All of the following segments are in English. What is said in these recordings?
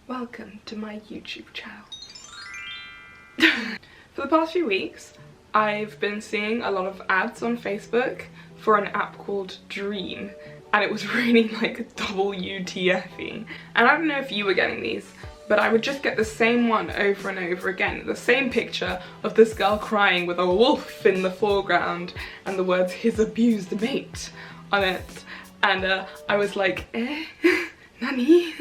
Welcome to my YouTube channel. For the past few weeks, I've been seeing a lot of ads on Facebook for an app called Dreame, and it was really like WTF-y. And I don't know if you were getting these, but I would just get the same one over and over again. The same picture of this girl crying with a wolf in the foreground and the words "his abused mate" on it. And I was like, nani?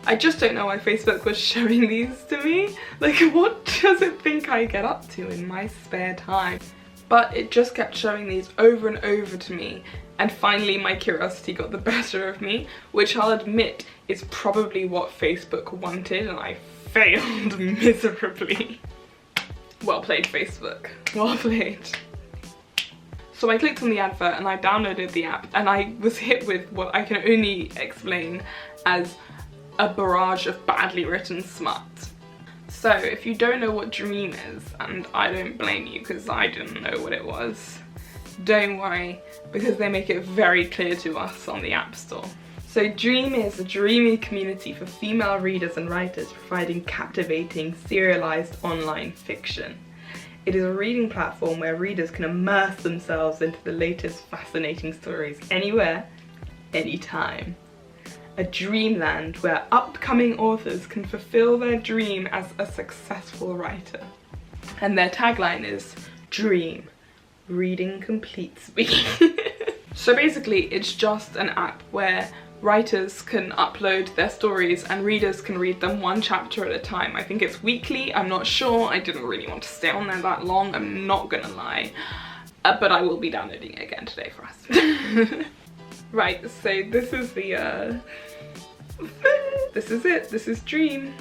I just don't know why Facebook was showing these to me. Like, what does it think I get up to in my spare time? But it just kept showing these over and over to me, and finally my curiosity got the better of me, which I'll admit is probably what Facebook wanted, and I failed miserably. Well played, Facebook. Well played. So I clicked on the advert and I downloaded the app, and I was hit with what I can only explain as a barrage of badly written smut. So if you don't know what Dreame is, and I don't blame you because I didn't know what it was, don't worry, because they make it very clear to us on the App Store. So Dreame is a dreamy community for female readers and writers providing captivating, serialized online fiction. It is a reading platform where readers can immerse themselves into the latest fascinating stories anywhere, anytime. A dreamland where upcoming authors can fulfill their dream as a successful writer. And their tagline is Dreame, reading completes me. So basically it's just an app where writers can upload their stories and readers can read them one chapter at a time. I think it's weekly, I'm not sure. I didn't really want to stay on there that long, I'm not gonna lie. But I will be downloading it again today for us. Right, so this is the this is it, this is Dreame.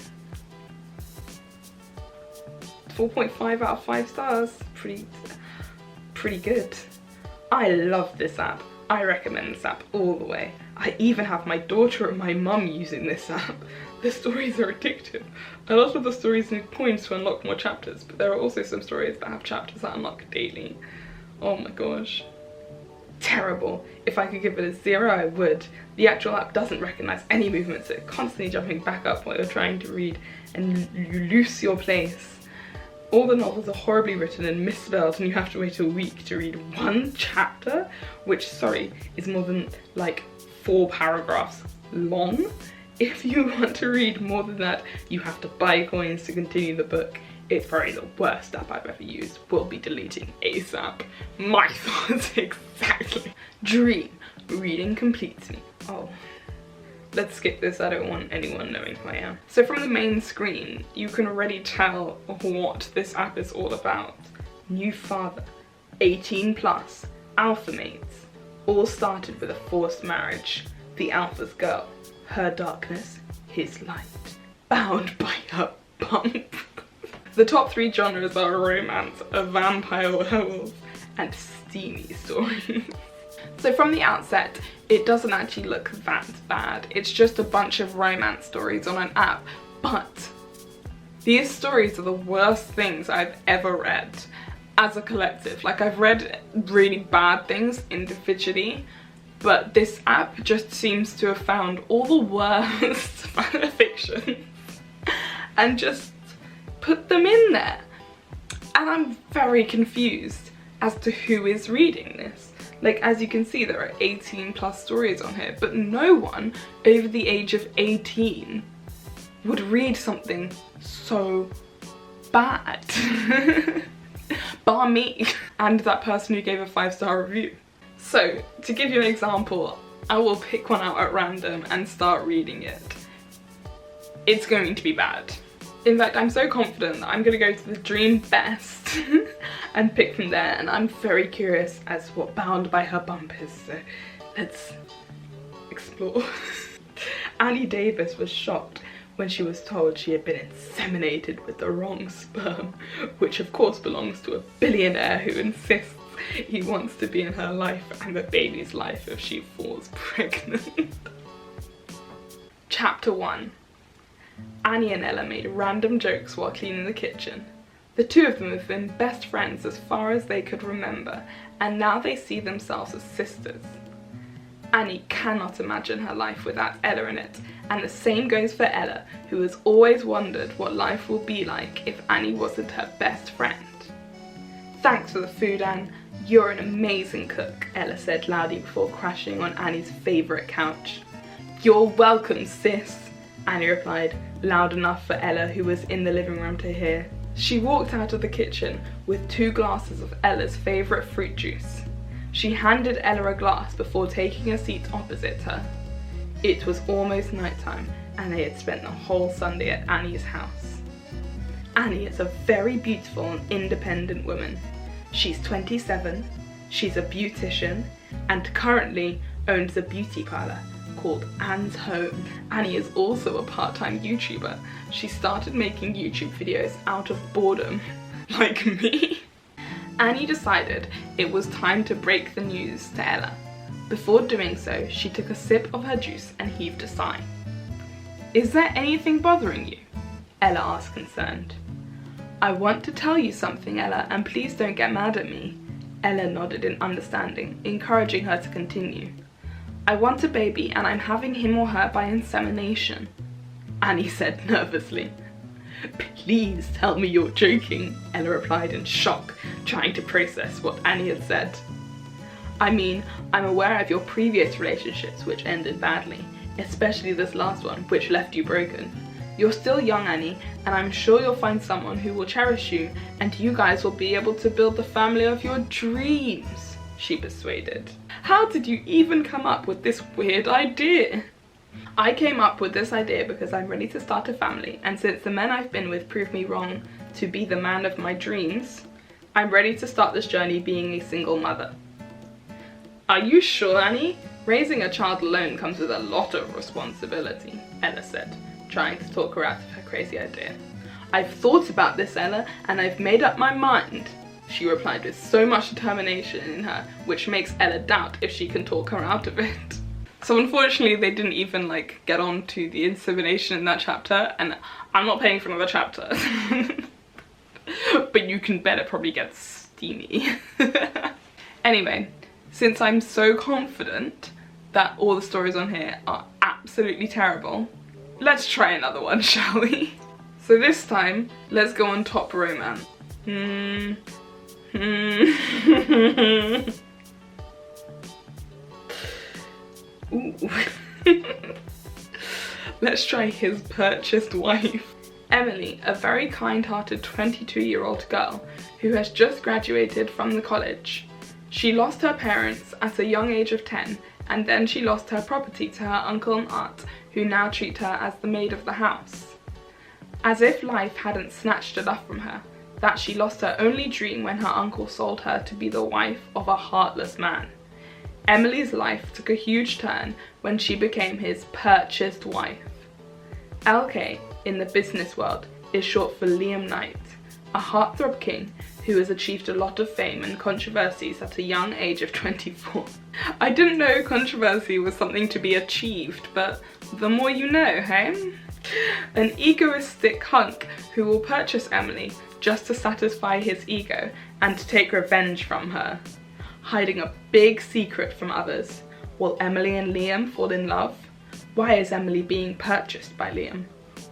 4.5 out of 5 stars, pretty good. I love this app, I recommend this app all the way. I even have my daughter and my mum using this app. The stories are addictive. A lot of the stories need coins to unlock more chapters, but there are also some stories that have chapters that unlock daily. Oh my gosh. Terrible. If I could give it a 0, I would. The actual app doesn't recognise any movement, so it's constantly jumping back up while you're trying to read, and you lose your place. All the novels are horribly written and misspelled, and you have to wait a week to read one chapter, which, sorry, is more than like 4 paragraphs long. If you want to read more than that, you have to buy coins to continue the book. It's probably the worst app I've ever used. We'll be deleting ASAP. My thoughts exactly. Dreame, reading completes me. Oh, let's skip this. I don't want anyone knowing who I am. So from the main screen, you can already tell what this app is all about. New father, 18 plus, alpha mates. All started with a forced marriage. The alpha's girl, her darkness, his light. Bound by her bump. The top 3 genres are romance, a vampire werewolf, and steamy stories. So from the outset, it doesn't actually look that bad. It's just a bunch of romance stories on an app, but these stories are the worst things I've ever read as a collective. Like, I've read really bad things individually, but this app just seems to have found all the worst fanfictions and just put them in there. And I'm very confused as to who is reading this. Like, as you can see, there are 18 plus stories on here, but no one over the age of 18 would read something so bad. Bar me and that person who gave a 5-star review. So to give you an example, I will pick one out at random and start reading it. It's going to be bad. In fact, I'm so confident that I'm going to go to the Dreame Best and pick from there, and I'm very curious as to what Bound by Her Bump is, so let's explore. Annie Davis was shocked when she was told she had been inseminated with the wrong sperm, which of course belongs to a billionaire who insists he wants to be in her life and the baby's life if she falls pregnant. Chapter 1. Annie and Ella made random jokes while cleaning the kitchen. The two of them have been best friends as far as they could remember, and now they see themselves as sisters. Annie cannot imagine her life without Ella in it, and the same goes for Ella, who has always wondered what life will be like if Annie wasn't her best friend. "Thanks for the food, Anne. You're an amazing cook," Ella said loudly before crashing on Annie's favourite couch. "You're welcome, sis," Annie replied, loud enough for Ella, who was in the living room, to hear. She walked out of the kitchen with 2 glasses of Ella's favourite fruit juice. She handed Ella a glass before taking a seat opposite her. It was almost nighttime, and they had spent the whole Sunday at Annie's house. Annie is a very beautiful and independent woman. She's 27, she's a beautician, and currently owns a beauty parlour called Anne's Home. Annie is also a part-time YouTuber. She started making YouTube videos out of boredom, like me. Annie decided it was time to break the news to Ella. Before doing so, she took a sip of her juice and heaved a sigh. "Is there anything bothering you?" Ella asked, concerned. "I want to tell you something, Ella, and please don't get mad at me." Ella nodded in understanding, encouraging her to continue. "I want a baby and I'm having him or her by insemination," Annie said nervously. "Please tell me you're joking," Ella replied in shock, trying to process what Annie had said. "I mean, I'm aware of your previous relationships which ended badly, especially this last one which left you broken. You're still young, Annie, and I'm sure you'll find someone who will cherish you and you guys will be able to build the family of your dreams," she persuaded. "How did you even come up with this weird idea?" "I came up with this idea because I'm ready to start a family, and since the men I've been with proved me wrong to be the man of my dreams, I'm ready to start this journey being a single mother." "Are you sure, Annie? Raising a child alone comes with a lot of responsibility," Ella said, trying to talk her out of her crazy idea. "I've thought about this, Ella, and I've made up my mind," she replied with so much determination in her, which makes Ella doubt if she can talk her out of it. So unfortunately they didn't even get on to the insemination in that chapter, and I'm not paying for another chapter. But you can bet it probably gets steamy. Anyway, since I'm so confident that all the stories on here are absolutely terrible, let's try another one, shall we? So this time, let's go on top romance. Ooh. Let's try His Purchased Wife. Emily, a very kind-hearted 22-year-old girl who has just graduated from the college. She lost her parents at a young age of 10, and then she lost her property to her uncle and aunt, who now treat her as the maid of the house. As if life hadn't snatched enough from her, that she lost her only dream when her uncle sold her to be the wife of a heartless man. Emily's life took a huge turn when she became his purchased wife. LK, in the business world, is short for Liam Knight, a heartthrob king who has achieved a lot of fame and controversies at a young age of 24. I didn't know controversy was something to be achieved, but the more you know, hey? An egoistic hunk who will purchase Emily just to satisfy his ego and to take revenge from her. Hiding a big secret from others. Will Emily and Liam fall in love? Why is Emily being purchased by Liam?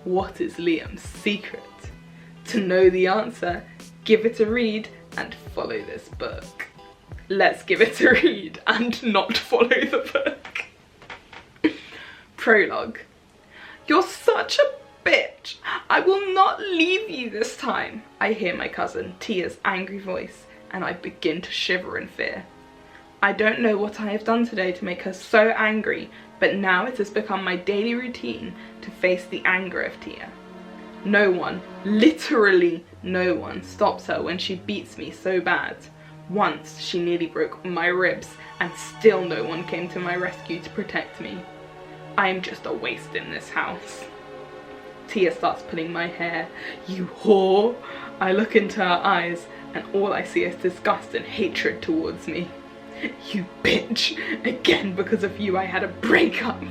What is Liam's secret? To know the answer, give it a read and follow this book. Let's give it a read and not follow the book. Prologue. You're such a bitch. I will not leave you this time. I hear my cousin Tia's angry voice and I begin to shiver in fear. I don't know what I have done today to make her so angry, but now it has become my daily routine to face the anger of Tia. No one, literally no one, stops her when she beats me so bad. Once she nearly broke my ribs and still no one came to my rescue to protect me. I am just a waste in this house. Tia starts pulling my hair. You whore! I look into her eyes and all I see is disgust and hatred towards me. You bitch! Again, because of you I had a breakup.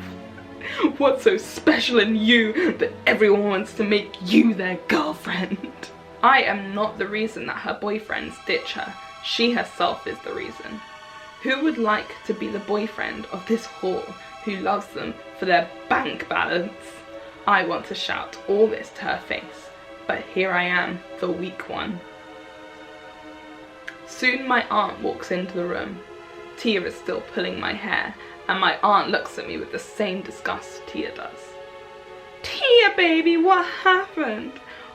What's so special in you that everyone wants to make you their girlfriend? I am not the reason that her boyfriends ditch her. She herself is the reason. Who would like to be the boyfriend of this whore who loves them for their bank balance? I want to shout all this to her face, but here I am, the weak one. Soon my aunt walks into the room. Tia is still pulling my hair, and my aunt looks at me with the same disgust Tia does. Tia, baby, what happened?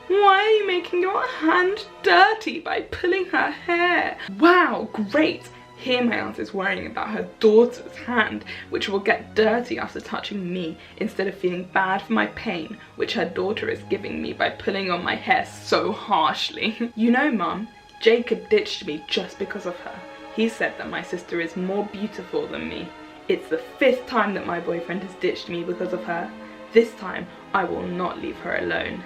Why are you making your hand dirty by pulling her hair? Wow, great! Here my aunt is worrying about her daughter's hand, which will get dirty after touching me, instead of feeling bad for my pain, which her daughter is giving me by pulling on my hair so harshly. You know, Mum, Jacob ditched me just because of her. He said that my sister is more beautiful than me. It's the 5th time that my boyfriend has ditched me because of her. This time, I will not leave her alone.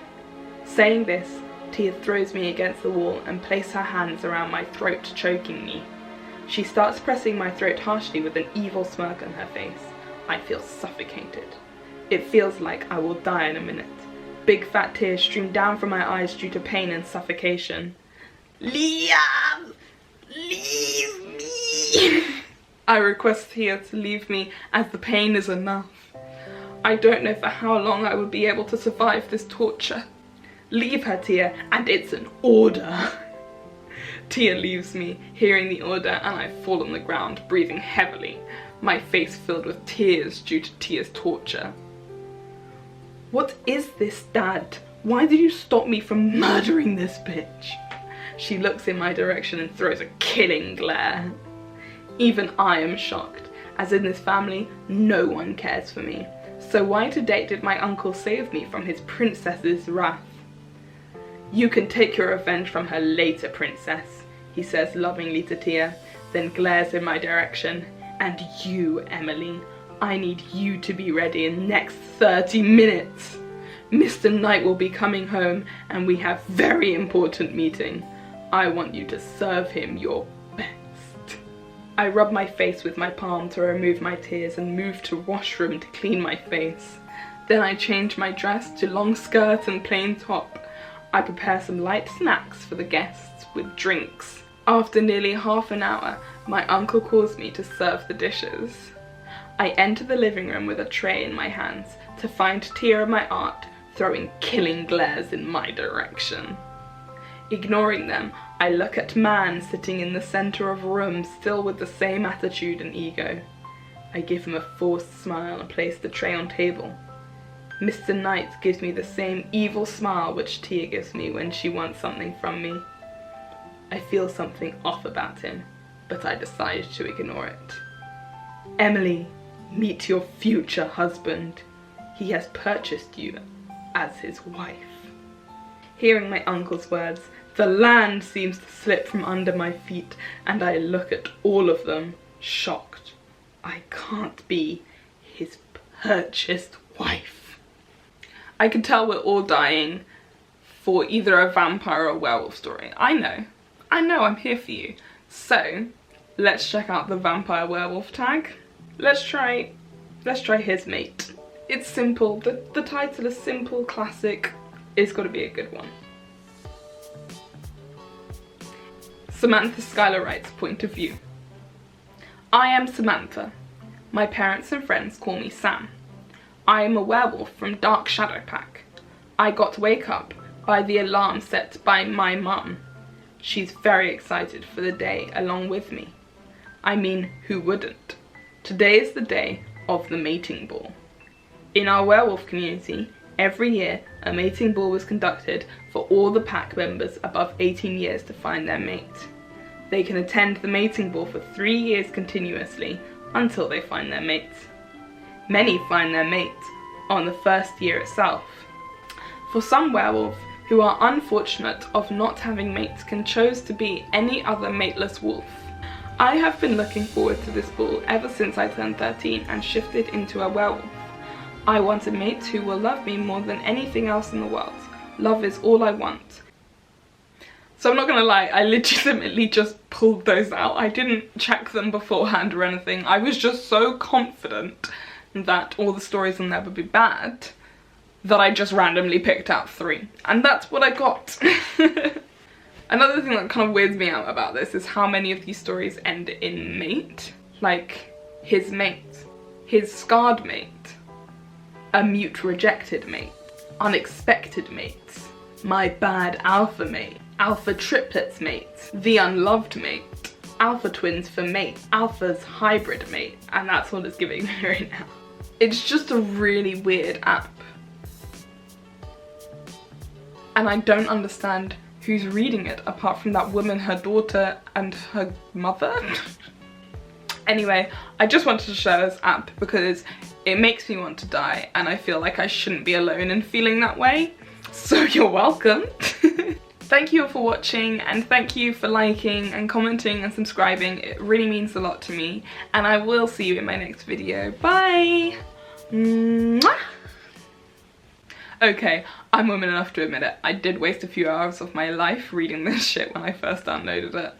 Saying this, Tia throws me against the wall and places her hands around my throat, choking me. She starts pressing my throat harshly with an evil smirk on her face. I feel suffocated. It feels like I will die in a minute. Big fat tears stream down from my eyes due to pain and suffocation. Liam! Leave me! I request Tia to leave me as the pain is enough. I don't know for how long I will be able to survive this torture. Leave her, Tia, and it's an order. Tia leaves me, hearing the order, and I fall on the ground, breathing heavily, my face filled with tears due to Tia's torture. What is this, Dad? Why did you stop me from murdering this bitch? She looks in my direction and throws a killing glare. Even I am shocked, as in this family, no one cares for me. So why to date did my uncle save me from his princess's wrath? You can take your revenge from her later, princess, he says lovingly to Tia, then glares in my direction. And you, Emily, I need you to be ready in the next 30 minutes. Mr. Knight will be coming home and we have very important meeting. I want you to serve him your best. I rub my face with my palm to remove my tears and move to washroom to clean my face. Then I change my dress to long skirt and plain top. I prepare some light snacks for the guests with drinks. After nearly half an hour, my uncle calls me to serve the dishes. I enter the living room with a tray in my hands to find Tia and my aunt throwing killing glares in my direction. Ignoring them, I look at man sitting in the center of a room still with the same attitude and ego. I give him a forced smile and place the tray on table. Mr. Knight gives me the same evil smile which Tia gives me when she wants something from me. I feel something off about him, but I decide to ignore it. Emily, meet your future husband. He has purchased you as his wife. Hearing my uncle's words, the land seems to slip from under my feet, and I look at all of them, shocked. I can't be his purchased wife. I can tell we're all dying for either a vampire or a werewolf story. I know, I'm here for you. So, let's check out the vampire werewolf tag. Let's try his mate. It's simple, the title is simple, classic. It's gotta be a good one. Samantha Schuyler writes, point of view. I am Samantha. My parents and friends call me Sam. I am a werewolf from Dark Shadow Pack. I got to wake up by the alarm set by my mum. She's very excited for the day along with me. I mean, who wouldn't? Today is the day of the mating ball. In our werewolf community, every year a mating ball was conducted for all the pack members above 18 years to find their mate. They can attend the mating ball for 3 years continuously until they find their mate. Many find their mate on the first year itself. For some werewolves who are unfortunate of not having mates can choose to be any other mateless wolf. I have been looking forward to this ball ever since I turned 13 and shifted into a werewolf. I want a mate who will love me more than anything else in the world. Love is all I want. So I'm not gonna lie, I legitimately just pulled those out. I didn't check them beforehand or anything. I was just so confident that all the stories will never be bad that I just randomly picked out 3. And that's what I got. Another thing that kind of weirds me out about this is how many of these stories end in mate. Like, his mate, his scarred mate, a mute rejected mate, unexpected mates, my bad alpha mate, alpha triplets mate, the unloved mate, alpha twins for mate, alpha's hybrid mate, and that's what it's giving me right now. It's just a really weird app. And I don't understand who's reading it apart from that woman, her daughter, and her mother. Anyway, I just wanted to share this app because it makes me want to die and I feel like I shouldn't be alone in feeling that way. So you're welcome. Thank you all for watching, and thank you for liking and commenting and subscribing. It really means a lot to me, and I will see you in my next video. Bye! Mwah! Okay, I'm woman enough to admit it. I did waste a few hours of my life reading this shit when I first downloaded it.